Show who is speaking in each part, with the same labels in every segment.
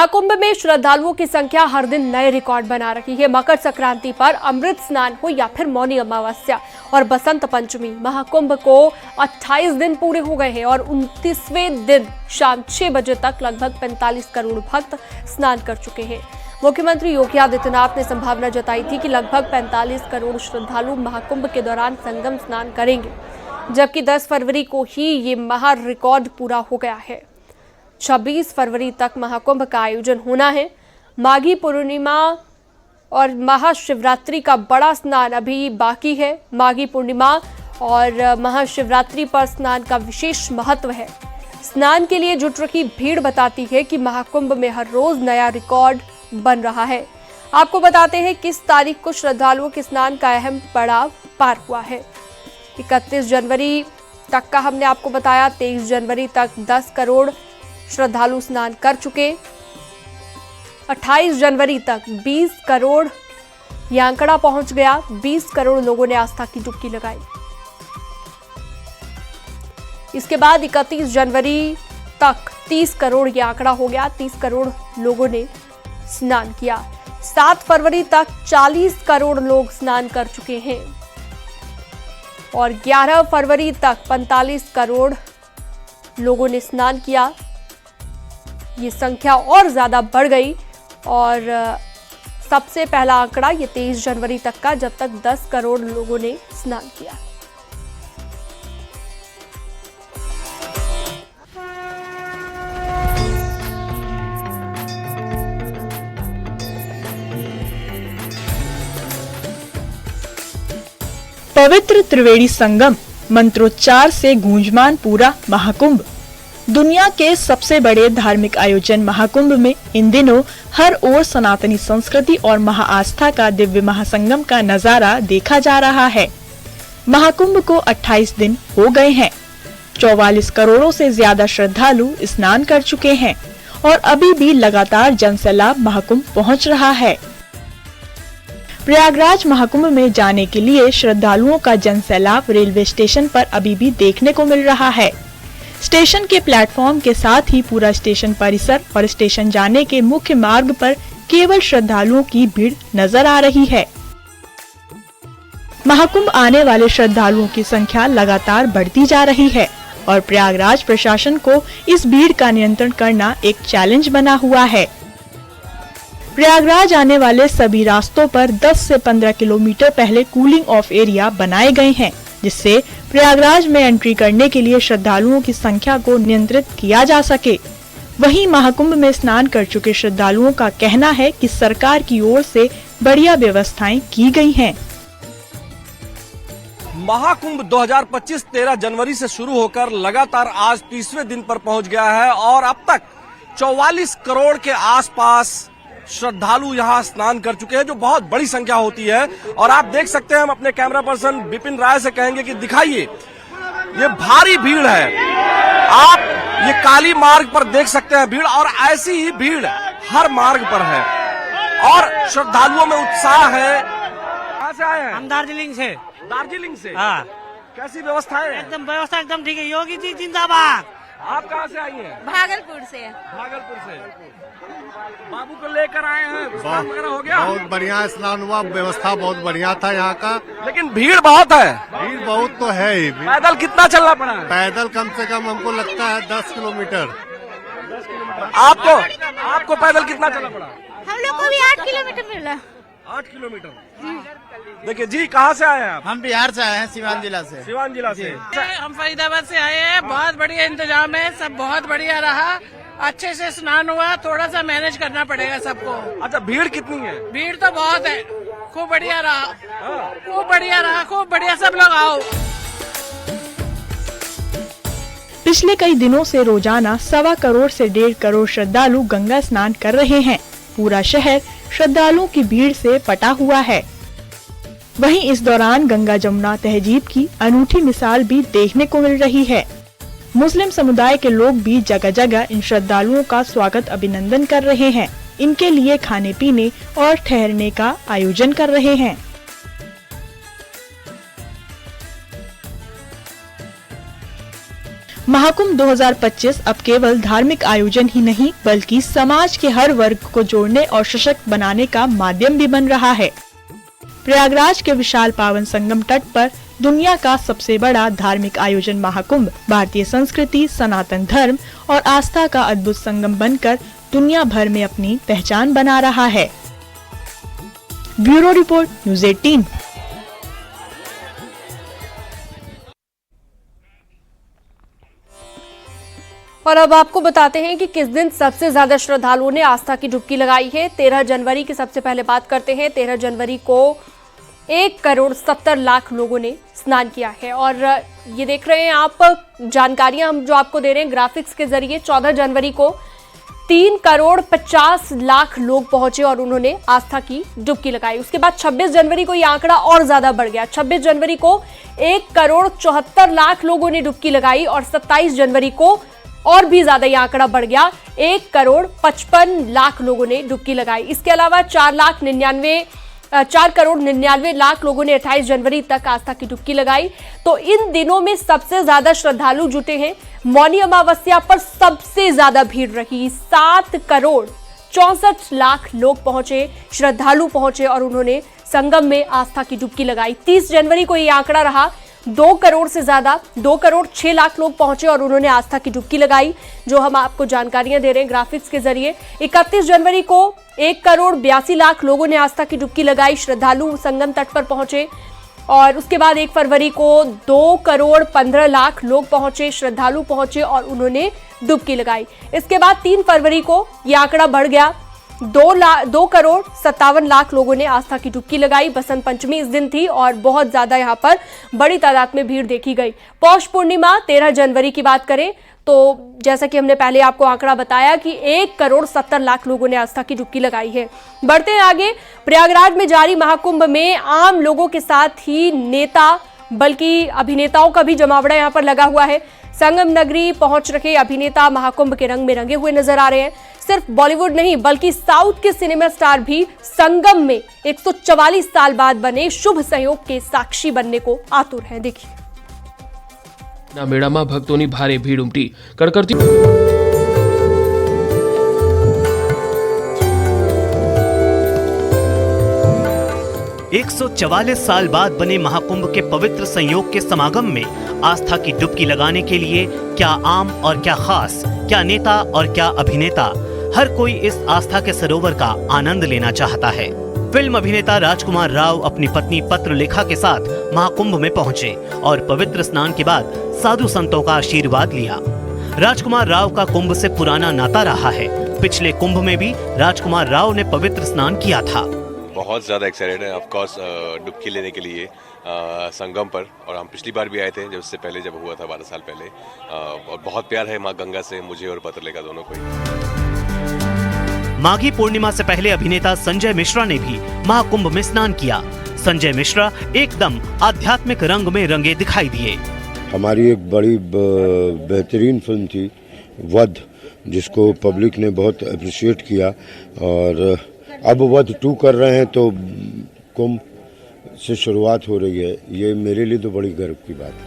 Speaker 1: महाकुंभ में श्रद्धालुओं की संख्या हर दिन नए रिकॉर्ड बना रही है। मकर संक्रांति पर अमृत स्नान हो या फिर मौनी अमावस्या और बसंत पंचमी, महाकुंभ को 28 दिन पूरे हो गए हैं और 29वें दिन शाम 6 बजे तक लगभग 45 करोड़ भक्त स्नान कर चुके हैं। मुख्यमंत्री योगी आदित्यनाथ ने संभावना जताई थी कि लगभग 45 करोड़ श्रद्धालु महाकुंभ के दौरान संगम स्नान करेंगे, जबकि 10 फरवरी को ही ये महा रिकॉर्ड पूरा हो गया है। 26 फरवरी तक महाकुंभ का आयोजन होना है। माघी पूर्णिमा और महाशिवरात्रि का बड़ा स्नान अभी बाकी है। माघी पूर्णिमा और महाशिवरात्रि पर स्नान का विशेष महत्व है। स्नान के लिए जुट रही भीड़ बताती है कि महाकुंभ में हर रोज नया रिकॉर्ड बन रहा है। आपको बताते हैं किस तारीख को श्रद्धालुओं के स्नान का अहम पड़ाव पार हुआ है। 31 जनवरी तक का हमने आपको बताया। 23 जनवरी तक 10 करोड़ श्रद्धालु स्नान कर चुके। 28 जनवरी तक 20 करोड़ यह आंकड़ा पहुंच गया। 20 करोड़ लोगों ने आस्था की डुबकी लगाई। इसके बाद 31 जनवरी तक 30 करोड़ यह आंकड़ा हो गया। 30 करोड़ लोगों ने स्नान किया। 7 फरवरी तक 40 करोड़ लोग स्नान कर चुके हैं और 11 फरवरी तक 45 करोड़ लोगों ने स्नान किया। ये संख्या और ज्यादा बढ़ गई और सबसे पहला आंकड़ा ये 23 जनवरी तक का, जब तक 10 करोड़ लोगों ने स्नान किया।
Speaker 2: पवित्र त्रिवेणी संगम मंत्रोच्चार से गूंजमान पूरा महाकुंभ। दुनिया के सबसे बड़े धार्मिक आयोजन महाकुंभ में इन दिनों हर ओर सनातनी संस्कृति और महाआस्था का दिव्य महासंगम का नजारा देखा जा रहा है। महाकुंभ को 28 दिन हो गए हैं। 44 करोड़ों से ज्यादा श्रद्धालु स्नान कर चुके हैं और अभी भी लगातार जनसैलाब महाकुंभ पहुंच रहा है। प्रयागराज महाकुंभ में जाने के लिए श्रद्धालुओं का जनसैलाब रेलवे स्टेशन पर अभी भी देखने को मिल रहा है। स्टेशन के प्लेटफॉर्म के साथ ही पूरा स्टेशन परिसर और स्टेशन जाने के मुख्य मार्ग पर केवल श्रद्धालुओं की भीड़ नजर आ रही है। महाकुंभ आने वाले श्रद्धालुओं की संख्या लगातार बढ़ती जा रही है और प्रयागराज प्रशासन को इस भीड़ का नियंत्रण करना एक चैलेंज बना हुआ है। प्रयागराज आने वाले सभी रास्तों पर 10 से 15 किलोमीटर पहले कूलिंग ऑफ एरिया बनाए गए हैं, जिससे प्रयागराज में एंट्री करने के लिए श्रद्धालुओं की संख्या को नियंत्रित किया जा सके। वहीं महाकुंभ में स्नान कर चुके श्रद्धालुओं का कहना है कि सरकार की ओर से बढ़िया व्यवस्थाएं की गई हैं।
Speaker 3: महाकुंभ 2025 13 जनवरी से शुरू होकर लगातार आज 30वें दिन पर पहुंच गया है और अब तक 44 करोड़ के आसपास श्रद्धालु यहाँ स्नान कर चुके हैं, जो बहुत बड़ी संख्या होती है। और आप देख सकते हैं, हम अपने कैमरा पर्सन विपिन राय से कहेंगे कि दिखाइए, ये भारी भीड़ है। आप ये काली मार्ग पर देख सकते हैं भीड़, और ऐसी ही भीड़ हर मार्ग पर है और श्रद्धालुओं में उत्साह है। कहाँ से आए हैं?
Speaker 4: हम दार्जिलिंग से।
Speaker 3: दार्जिलिंग से?
Speaker 4: हाँ।
Speaker 3: कैसी व्यवस्था है?
Speaker 4: एकदम व्यवस्था एकदम ठीक है। योगी जी जिंदाबाद।
Speaker 3: आप कहाँ से आई हैं?
Speaker 5: भागलपुर से।
Speaker 3: भागलपुर से। बाबू को लेकर आए हैं, स्नान वगैरह हो गया?
Speaker 6: बहुत बढ़िया स्नान हुआ, व्यवस्था बहुत बढ़िया था यहाँ का।
Speaker 3: लेकिन भीड़ बहुत है।
Speaker 6: भीड़ बहुत तो है ही।
Speaker 3: पैदल कितना चलना पड़ा है?
Speaker 6: पैदल कम से कम हमको लगता है 10 किलोमीटर।
Speaker 3: आपको पैदल कितना चलना पड़ा?
Speaker 5: हम लोग को भी 8 किलोमीटर मिला।
Speaker 3: 8 किलोमीटर। देखिए जी, कहाँ से आए हैं आप?
Speaker 7: हम बिहार से आए हैं, सिवान जिला से।
Speaker 3: सिवान जिला से।
Speaker 4: हम फरीदाबाद से आए हैं। बहुत बढ़िया इंतजाम है, सब बहुत बढ़िया रहा। अच्छे से स्नान हुआ। थोड़ा सा मैनेज करना पड़ेगा सबको।
Speaker 3: अच्छा, भीड़ कितनी है?
Speaker 4: भीड़ तो बहुत है। खूब बढ़िया रहा, खूब बढ़िया रहा, खूब बढ़िया। सब लोग आओ।
Speaker 2: पिछले कई दिनों से रोजाना 1.25 करोड़ से 1.5 करोड़ श्रद्धालु गंगा स्नान कर रहे हैं। पूरा शहर श्रद्धालुओं की भीड़ से पटा हुआ है। वहीं इस दौरान गंगा जमुना तहजीब की अनूठी मिसाल भी देखने को मिल रही है। मुस्लिम समुदाय के लोग भी जगह जगह इन श्रद्धालुओं का स्वागत अभिनंदन कर रहे हैं। इनके लिए खाने पीने और ठहरने का आयोजन कर रहे हैं। महाकुंभ 2025 अब केवल धार्मिक आयोजन ही नहीं बल्कि समाज के हर वर्ग को जोड़ने और सशक्त बनाने का माध्यम भी बन रहा है। प्रयागराज के विशाल पावन संगम तट पर दुनिया का सबसे बड़ा धार्मिक आयोजन महाकुंभ भारतीय संस्कृति, सनातन धर्म और आस्था का अद्भुत संगम बनकर दुनिया भर में अपनी पहचान बना रहा है। Bureau report, news 18।
Speaker 1: और अब आपको बताते हैं कि किस दिन सबसे ज्यादा श्रद्धालुओं ने आस्था की डुबकी लगाई है। 13 जनवरी की सबसे पहले बात करते हैं। 13 जनवरी को 1,70,00,000 लोगों ने स्नान किया है। और ये देख रहे हैं आप जानकारियां हम जो आपको दे रहे हैं ग्राफिक्स के जरिए। 14 जनवरी को 3,50,00,000 लोग पहुंचे और उन्होंने आस्था की डुबकी लगाई। उसके बाद 26 जनवरी को यह आंकड़ा और ज्यादा बढ़ गया। 26 जनवरी को 1,74,00,000 लोगों ने डुबकी लगाई और 27 जनवरी को और भी ज्यादा यह आंकड़ा बढ़ गया। 1,55,00,000 लोगों ने डुबकी लगाई। इसके अलावा 4,99,00,000 लोगों ने 28 जनवरी तक आस्था की डुबकी लगाई। तो इन दिनों में सबसे ज्यादा श्रद्धालु जुटे हैं। मौनी अमावस्या पर सबसे ज्यादा भीड़ रही। 7,64,00,000 लोग पहुंचे, श्रद्धालु पहुंचे और उन्होंने संगम में आस्था की डुबकी लगाई। 30 जनवरी को यह आंकड़ा रहा 2 करोड़ से ज्यादा, 2,06,00,000 लोग पहुंचे और उन्होंने आस्था की डुबकी लगाई, जो हम आपको जानकारियां दे रहे हैं ग्राफिक्स के जरिए। 31 जनवरी को 1,82,00,000 लोगों ने आस्था की डुबकी लगाई, श्रद्धालु संगम तट पर पहुंचे। और उसके बाद 1 फरवरी को 2,15,00,000 लोग पहुंचे, श्रद्धालु पहुंचे और उन्होंने डुबकी लगाई। इसके बाद 3 फरवरी को यह आंकड़ा बढ़ गया, 2,57,00,000 लोगों ने आस्था की डुबकी लगाई। बसंत पंचमी इस दिन थी और बहुत ज्यादा यहाँ पर बड़ी तादाद में भीड़ देखी गई। पौष पूर्णिमा 13 जनवरी की बात करें तो जैसा कि हमने पहले आपको आंकड़ा बताया कि 1,70,00,000 लोगों ने आस्था की डुबकी लगाई है। बढ़ते हैं आगे। प्रयागराज में जारी महाकुंभ में आम लोगों के साथ ही नेता बल्कि अभिनेताओं का भी जमावड़ा यहाँ पर लगा हुआ है। संगम नगरी पहुंच रहे अभिनेता महाकुंभ के रंग में रंगे हुए नजर आ रहे हैं। सिर्फ बॉलीवुड नहीं बल्कि साउथ के सिनेमा स्टार भी संगम में 144 साल बाद बने शुभ सहयोग के साक्षी बनने को आतुर हैं। देखिए,
Speaker 8: મેળામાં ભક્તોની ભારે ભીડ ઉમટી કડકડતી
Speaker 9: 144 साल बाद बने महाकुंभ के पवित्र संयोग के समागम में आस्था की डुबकी लगाने के लिए क्या आम और क्या खास, क्या नेता और क्या अभिनेता, हर कोई इस आस्था के सरोवर का आनंद लेना चाहता है। फिल्म अभिनेता राजकुमार राव अपनी पत्नी पत्रलेखा के साथ महाकुंभ में पहुंचे और पवित्र स्नान के बाद साधु संतों का आशीर्वाद लिया। राजकुमार राव का कुंभ से पुराना नाता रहा है। पिछले कुंभ में भी राजकुमार राव ने पवित्र स्नान किया था।
Speaker 10: बहुत ज़्यादा एक्साइटेड है ऑफ कोर्स डुबकी लेने के लिए संगम पर। और हम पिछली बार भी आए थे जब हुआ था 12 साल पहले। और बहुत प्यार है माँ गंगा से मुझे और पत्रलेखा दोनों को।
Speaker 9: माघी पूर्णिमा से पहले अभिनेता संजय मिश्रा ने भी महाकुंभ में स्नान किया। संजय मिश्रा एकदम आध्यात्मिक रंग में रंगे दिखाई दिए।
Speaker 11: हमारी एक बड़ी बेहतरीन फिल्म थी वध, जिसको पब्लिक ने बहुत अप्रिशिएट किया और अब वध 2 कर रहे हैं तो कुंभ से शुरुआत हो रही है। ये मेरे लिए तो बड़ी गर्व की बात है।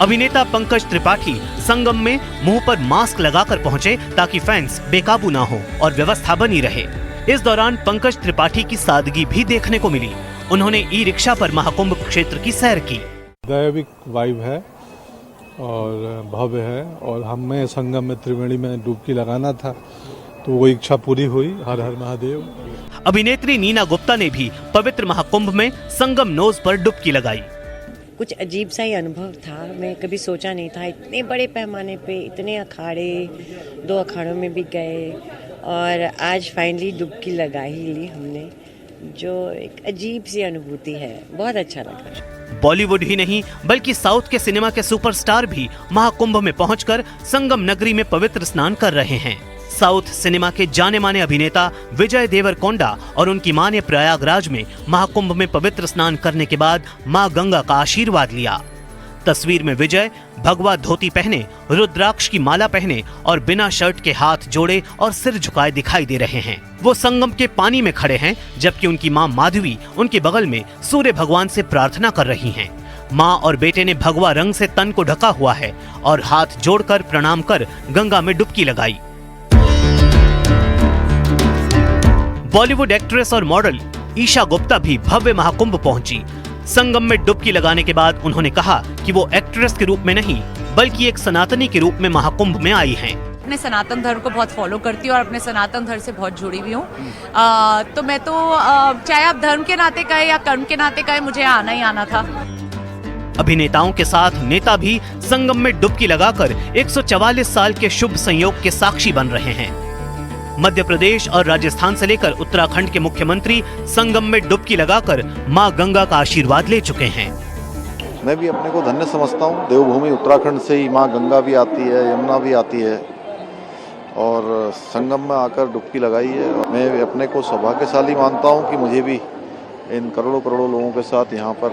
Speaker 9: अभिनेता पंकज त्रिपाठी संगम में मुंह पर मास्क लगाकर पहुंचे ताकि फैंस बेकाबू ना हो और व्यवस्था बनी रहे। इस दौरान पंकज त्रिपाठी की सादगी भी देखने को मिली। उन्होंने ई रिक्शा पर महाकुंभ क्षेत्र की सैर की।
Speaker 12: दैविक वाइब है और भव्य है और हमें संगम में त्रिवेणी में डुबकी लगाना था तो वो इच्छा पूरी हुई। हर हर महादेव।
Speaker 9: अभिनेत्री नीना गुप्ता ने भी पवित्र महाकुंभ में संगम नोज पर डुबकी लगाई।
Speaker 13: कुछ अजीब सा ही अनुभव था। मैं कभी सोचा नहीं था इतने बड़े पैमाने पे इतने अखाड़े, 2 अखाड़ों में भी गए और आज फाइनली डुबकी लगा ही ली हमने, जो एक अजीब सी अनुभूति है। बहुत अच्छा लगा।
Speaker 9: बॉलीवुड ही नहीं बल्कि साउथ के सिनेमा के सुपरस्टार भी महाकुंभ में पहुंचकर संगम नगरी में पवित्र स्नान कर रहे हैं। साउथ सिनेमा के जाने माने अभिनेता विजय देवरकोंडा और उनकी मां ने प्रयागराज में महाकुंभ में पवित्र स्नान करने के बाद मां गंगा का आशीर्वाद लिया। तस्वीर में विजय भगवा धोती पहने, रुद्राक्ष की माला पहने और बिना शर्ट के हाथ जोड़े और सिर झुकाए दिखाई दे रहे हैं। वो संगम के पानी में खड़े हैं जबकि उनकी मां माधवी उनके बगल में सूर्य भगवान से प्रार्थना कर रही हैं। माँ और बेटे ने भगवा रंग से तन को ढका हुआ है और हाथ जोड़कर प्रणाम कर गंगा में डुबकी लगाई। बॉलीवुड एक्ट्रेस और मॉडल ईशा गुप्ता भी भव्य महाकुंभ पहुंची। संगम में डुबकी लगाने के बाद उन्होंने कहा कि वो एक्ट्रेस के रूप में नहीं बल्कि एक सनातनी के रूप में महाकुंभ में आई हैं।
Speaker 14: अपने सनातन धर्म को बहुत फॉलो करती हूँ और अपने सनातन धर्म से बहुत जुड़ी हुई हूँ। तो मैं तो चाहे आप धर्म के नाते कहे या कर्म के नाते कहे, मुझे आना ही आना था।
Speaker 9: अभिनेताओं के साथ नेता भी संगम में डुबकी लगाकर 144 साल के शुभ संयोग के साक्षी बन रहे हैं। मध्य प्रदेश और राजस्थान से लेकर उत्तराखंड के मुख्यमंत्री संगम में डुबकी लगाकर मां गंगा का आशीर्वाद ले चुके हैं।
Speaker 15: मैं भी अपने को धन्य समझता हूँ। देवभूमि उत्तराखंड से ही मां गंगा भी आती है, यमुना भी आती है और संगम में आकर डुबकी लगाई है। मैं अपने को सौभाग्यशाली मानता हूँ कि मुझे भी इन करोड़ों करोड़ों लोगों के साथ यहाँ पर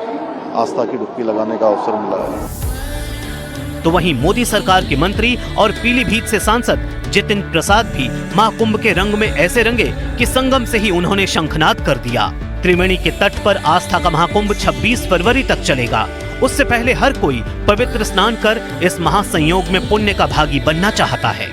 Speaker 15: आस्था की डुबकी लगाने का अवसर मिला है।
Speaker 9: तो वहीं मोदी सरकार के मंत्री और पीलीभीत से सांसद जितिन प्रसाद भी महाकुंभ के रंग में ऐसे रंगे कि संगम से ही उन्होंने शंखनाद कर दिया। त्रिवेणी के तट पर आस्था का महाकुंभ 26 फरवरी तक चलेगा। उससे पहले हर कोई पवित्र स्नान कर इस महासंयोग में पुण्य का भागी बनना चाहता है।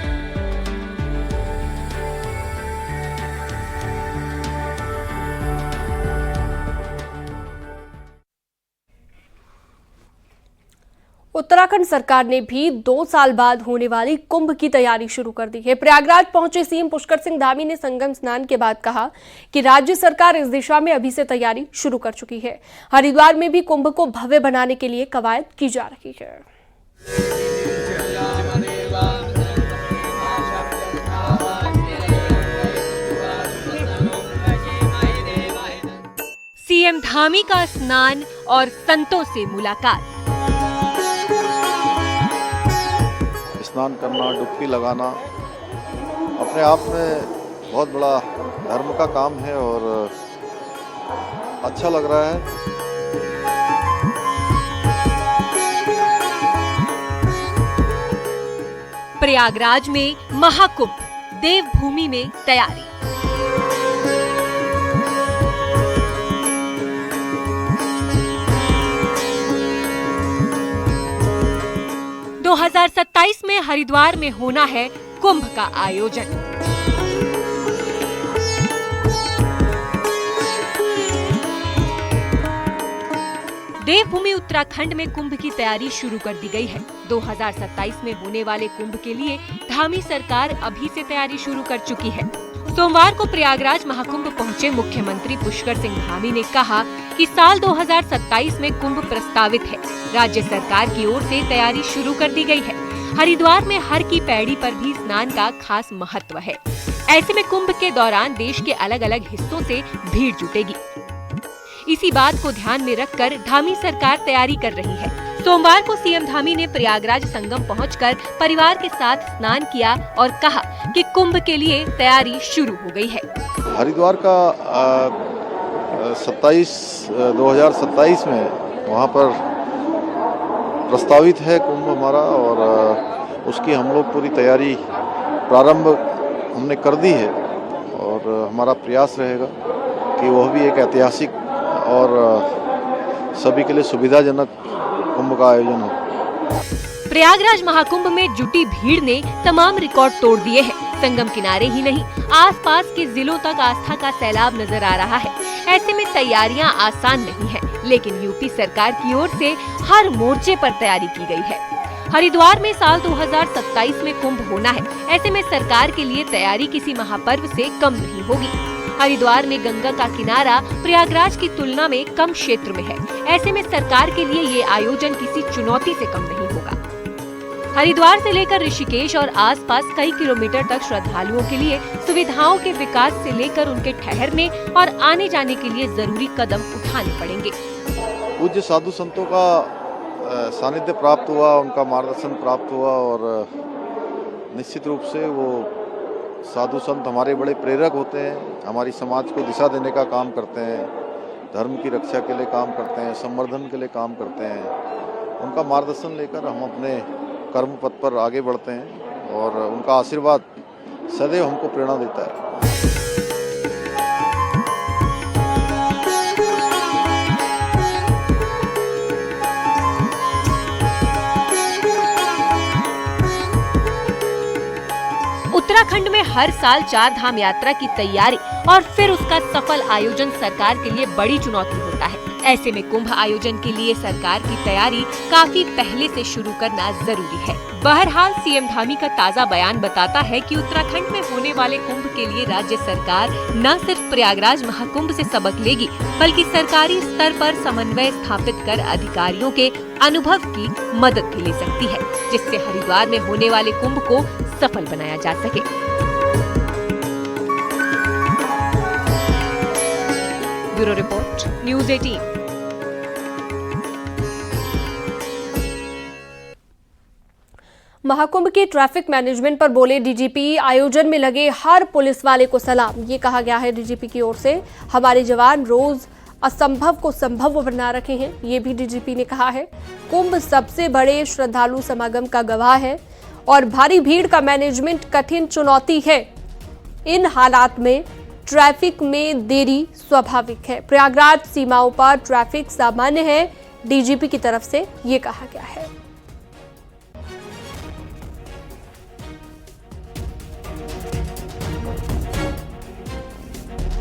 Speaker 1: उत्तराखंड सरकार ने भी 2 साल बाद होने वाली कुंभ की तैयारी शुरू कर दी है। प्रयागराज पहुंचे सीएम पुष्कर सिंह धामी ने संगम स्नान के बाद कहा कि राज्य सरकार इस दिशा में अभी से तैयारी शुरू कर चुकी है। हरिद्वार में भी कुंभ को भव्य बनाने के लिए कवायद की जा रही है।
Speaker 16: सीएम धामी का स्नान और संतों से मुलाकात।
Speaker 15: स्नान करना, डुबकी लगाना अपने आप में बहुत बड़ा धर्म का काम है और अच्छा लग रहा है।
Speaker 16: प्रयागराज में महाकुंभ, देवभूमि में तैयारी। दो 2027 में हरिद्वार में होना है कुंभ का आयोजन। देवभूमि उत्तराखंड में कुंभ की तैयारी शुरू कर दी गई है। 2027 में होने वाले कुंभ के लिए धामी सरकार अभी से तैयारी शुरू कर चुकी है। सोमवार को प्रयागराज महाकुंभ पहुंचे मुख्यमंत्री पुष्कर सिंह धामी ने कहा कि साल 2027 में कुंभ प्रस्तावित है। राज्य सरकार की ओर से तैयारी शुरू कर दी गई है। हरिद्वार में हर की पैड़ी पर भी स्नान का खास महत्व है। ऐसे में कुंभ के दौरान देश के अलग अलग हिस्सों से भीड़ जुटेगी। इसी बात को ध्यान में रखकर धामी सरकार तैयारी कर रही है। सोमवार को सीएम धामी ने प्रयागराज संगम पहुंचकर परिवार के साथ स्नान किया और कहा कि कुंभ के लिए तैयारी शुरू हो गई है।
Speaker 15: हरिद्वार का 2027 में वहाँ पर प्रस्तावित है कुंभ हमारा और उसकी हम लोग पूरी तैयारी प्रारंभ हमने कर दी है और हमारा प्रयास रहेगा कि वह भी एक ऐतिहासिक और सभी के लिए सुविधाजनक कुंभ का आयोजन हो।
Speaker 16: प्रयागराज महाकुंभ में जुटी भीड़ ने तमाम रिकॉर्ड तोड़ दिए हैं। संगम किनारे ही नहीं, आसपास के जिलों तक आस्था का सैलाब नजर आ रहा है। ऐसे में तैयारियां आसान नहीं है, लेकिन यूपी सरकार की ओर से हर मोर्चे पर तैयारी की गई है। हरिद्वार में साल 2027 में कुंभ होना है। ऐसे में सरकार के लिए तैयारी किसी महापर्व से कम नहीं होगी। हरिद्वार में गंगा का किनारा प्रयागराज की तुलना में कम क्षेत्र में है। ऐसे में सरकार के लिए ये आयोजन किसी चुनौती से कम नहीं होगा। हरिद्वार से लेकर ऋषिकेश और आसपास कई किलोमीटर तक श्रद्धालुओं के लिए सुविधाओं के विकास से लेकर उनके ठहरने और आने जाने के लिए जरूरी कदम उठाने पड़ेंगे।
Speaker 15: पूज्य साधु संतों का सानिध्य प्राप्त हुआ, उनका मार्गदर्शन प्राप्त हुआ और निश्चित रूप से वो साधु संत हमारे बड़े प्रेरक होते हैं। हमारी समाज को दिशा देने का काम करते हैं, धर्म की रक्षा के लिए काम करते हैं, संवर्धन के लिए काम करते हैं। उनका मार्गदर्शन लेकर हम अपने कर्म पथ पर आगे बढ़ते हैं और उनका आशीर्वाद सदैव हमको प्रेरणा देता है।
Speaker 16: उत्तराखंड में हर साल 4 धाम यात्रा की तैयारी और फिर उसका सफल आयोजन सरकार के लिए बड़ी चुनौती होता है। ऐसे में कुंभ आयोजन के लिए सरकार की तैयारी काफी पहले से शुरू करना जरूरी है। बहरहाल सीएम धामी का ताज़ा बयान बताता है कि उत्तराखंड में होने वाले कुंभ के लिए राज्य सरकार न सिर्फ प्रयागराज महाकुंभ से सबक लेगी, बल्कि सरकारी स्तर पर समन्वय स्थापित कर अधिकारियों के अनुभव की मदद भी ले सकती है, जिससे हरिद्वार में होने वाले कुंभ को सफल बनाया जा सके। Bureau report, news 18।
Speaker 1: महाकुंभ के ट्रैफिक मैनेजमेंट पर बोले डीजीपी, आयोजन में लगे हर पुलिस वाले को सलाम। ये कहा गया है डीजीपी की ओर से। हमारे जवान रोज असंभव को संभव बना रखे हैं, ये भी डीजीपी ने कहा है। कुंभ सबसे बड़े श्रद्धालु समागम का गवाह है और भारी भीड़ का मैनेजमेंट कठिन चुनौती है। इन हालात में ट्रैफिक में देरी स्वाभाविक है। प्रयागराज सीमाओं पर ट्रैफिक सामान्य है, डीजीपी की तरफ से ये कहा गया है।